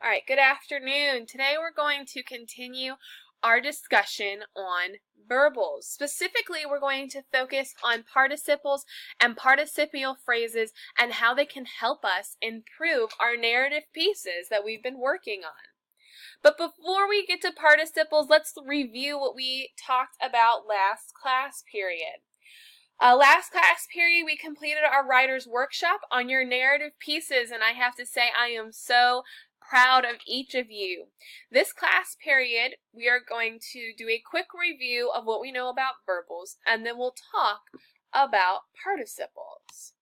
All right, good afternoon. Today we're going to continue our discussion on verbals. Specifically, we're going to focus on participles and participial phrases and how they can help us improve our narrative pieces that we've been working on. But before we get to participles, let's review what we talked about last class period. Last class period, we completed our writer's workshop on your narrative pieces, and I have to say I am so proud of each of you. This class period, we are going to do a quick review of what we know about verbals, and then we'll talk about participles.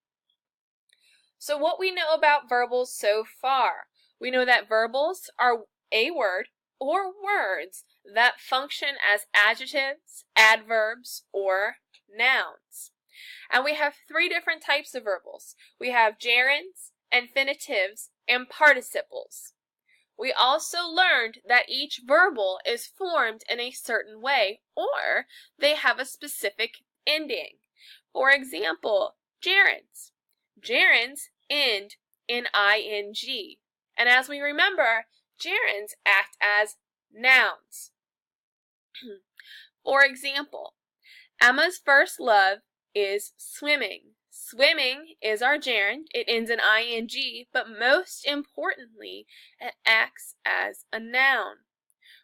So what we know about verbals so far, we know that verbals are a word or words that function as adjectives, adverbs, or nouns. And we have three different types of verbals. We have gerunds, infinitives, and participles. We also learned that each verbal is formed in a certain way, or they have a specific ending. For example, gerunds. Gerunds end in ing. And as we remember, gerunds act as nouns. For example, Emma's first love is swimming. Swimming is our gerund. It ends in ing, but most importantly, it acts as a noun.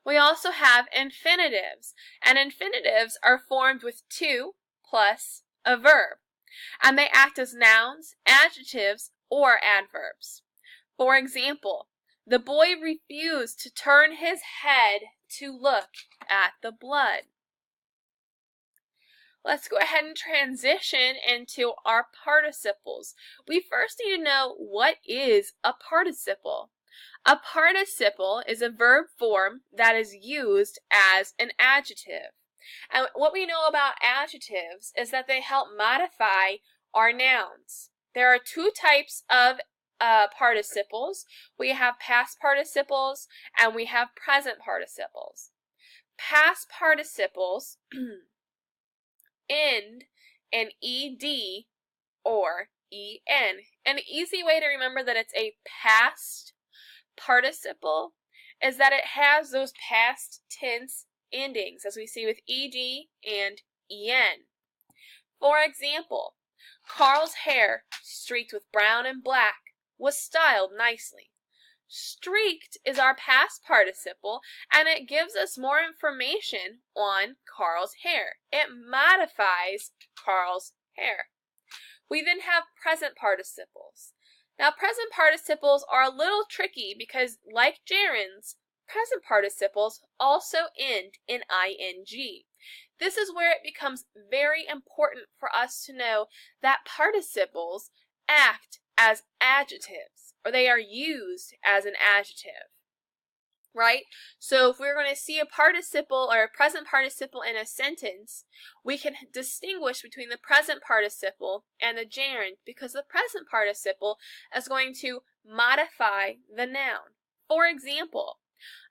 We also have infinitives, and infinitives are formed with to plus a verb, and they act as nouns, adjectives, or adverbs. For example, the boy refused to turn his head to look at the blood. Let's go ahead and transition into our participles. We first need to know what is a participle. A participle is a verb form that is used as an adjective. And what we know about adjectives is that they help modify our nouns. There are two types of participles. We have past participles and we have present participles. Past participles end in ed or en. An easy way to remember that it's a past participle is that it has those past tense endings, as we see with ed and en. For example, Carl's hair, streaked with brown and black, was styled nicely. Streaked is our past participle, and it gives us more information on Carl's hair. It modifies Carl's hair. We then have present participles. Now, present participles are a little tricky because, like gerunds, present participles also end in ing. This is where it becomes very important for us to know that participles act as adjectives, or they are used as an adjective, right? So if we're going to see a participle or a present participle in a sentence, we can distinguish between the present participle and the gerund because the present participle is going to modify the noun. For example,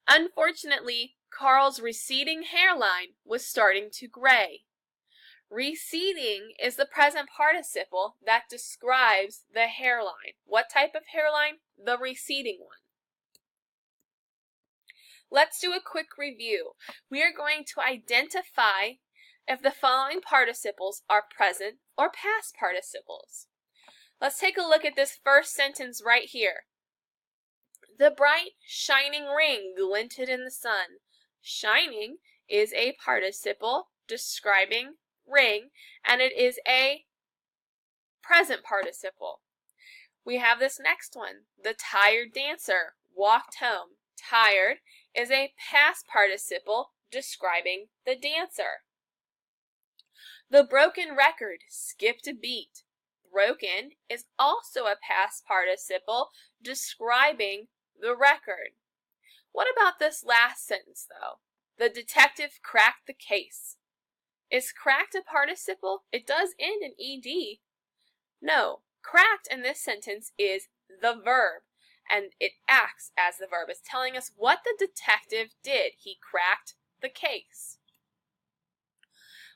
unfortunately, Carl's receding hairline was starting to gray. Receding is the present participle that describes the hairline. What type of hairline? The receding one. Let's do a quick review. We are going to identify if the following participles are present or past participles. Let's take a look at this first sentence right here. The bright, shining ring glinted in the sun. Shining is a participle describing ring, and it is a present participle. We have this next one. The tired dancer walked home. Tired is a past participle describing the dancer. The broken record skipped a beat. Broken is also a past participle describing the record. What about this last sentence, though? The detective cracked the case. Is cracked a participle? It does end in ed. No, cracked in this sentence is the verb, and it acts as the verb. It's telling us what the detective did. He cracked the case.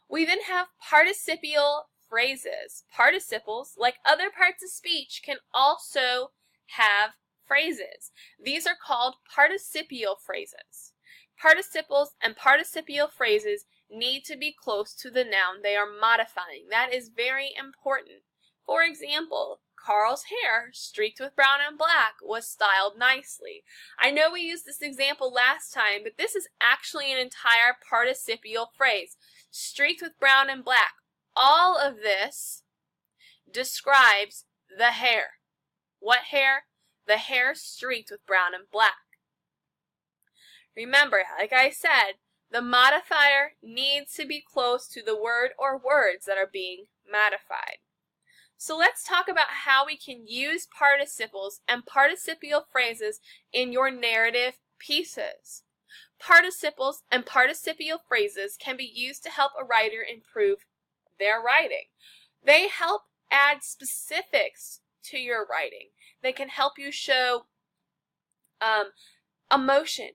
We then have participial phrases. Participles, like other parts of speech, can also have phrases. These are called participial phrases. Participles and participial phrases need to be close to the noun they are modifying. That is very important. For example, Carl's hair, streaked with brown and black, was styled nicely. I know we used this example last time, but this is actually an entire participial phrase. Streaked with brown and black. All of this describes the hair. What hair? The hair streaked with brown and black. Remember, like I said, the modifier needs to be close to the word or words that are being modified. So let's talk about how we can use participles and participial phrases in your narrative pieces. Participles and participial phrases can be used to help a writer improve their writing. They help add specifics to your writing. They can help you show emotion.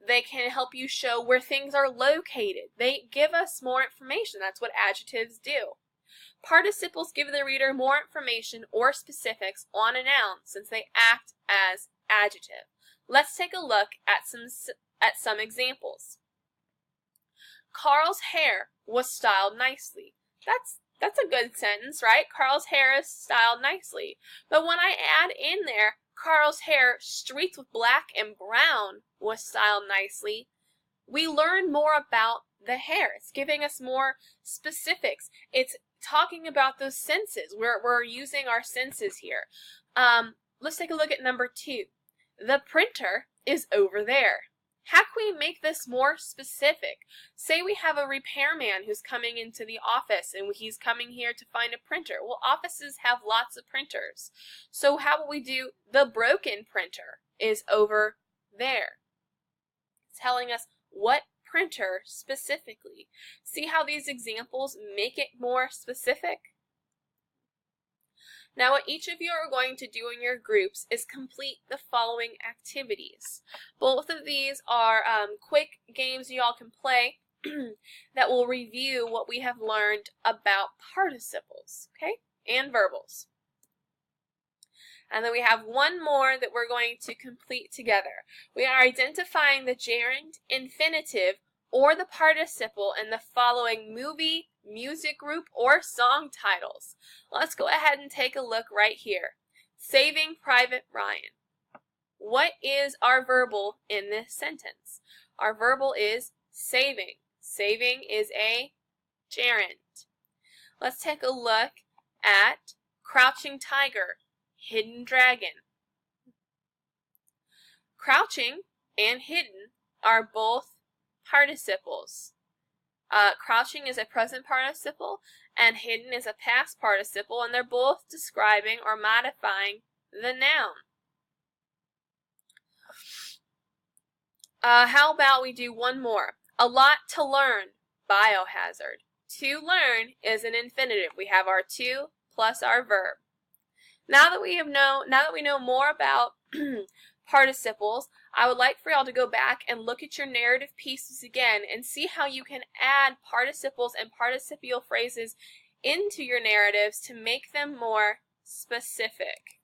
They can help you show where things are located. They give us more information. That's what adjectives do. Participles give the reader more information or specifics on a noun since they act as adjective. Let's take a look at some examples. Carl's hair was styled nicely. That's a good sentence, right? Carl's hair is styled nicely. But when I add in there, Carl's hair streaked with black and brown was styled nicely, we learn more about the hair. It's giving us more specifics. It's talking about those senses. We're using our senses here. Let's take a look at number 2. The printer is over there. How can we make this more specific? Say we have a repairman who's coming into the office and he's coming here to find a printer. Well, offices have lots of printers. So how will we do the broken printer is over there? It's telling us what printer specifically. See how these examples make it more specific? Now what each of you are going to do in your groups is complete the following activities. Both of these are quick games you all can play that will review what we have learned about participles, okay, and verbals. And then we have one more that we're going to complete together. We are identifying the gerund, infinitive, or the participle in the following movie, music group, or song titles. Let's go ahead and take a look right here. Saving Private Ryan. What is our verbal in this sentence? Our verbal is saving. Saving is a gerund. Let's take a look at Crouching Tiger, Hidden Dragon. Crouching and hidden are both participles. Crouching is a present participle and hidden is a past participle, and they're both describing or modifying the noun. How about we do one more? A lot to learn, biohazard. To learn is an infinitive. We have our to plus our verb. Now that we know more about participles, I would like for y'all to go back and look at your narrative pieces again and see how you can add participles and participial phrases into your narratives to make them more specific.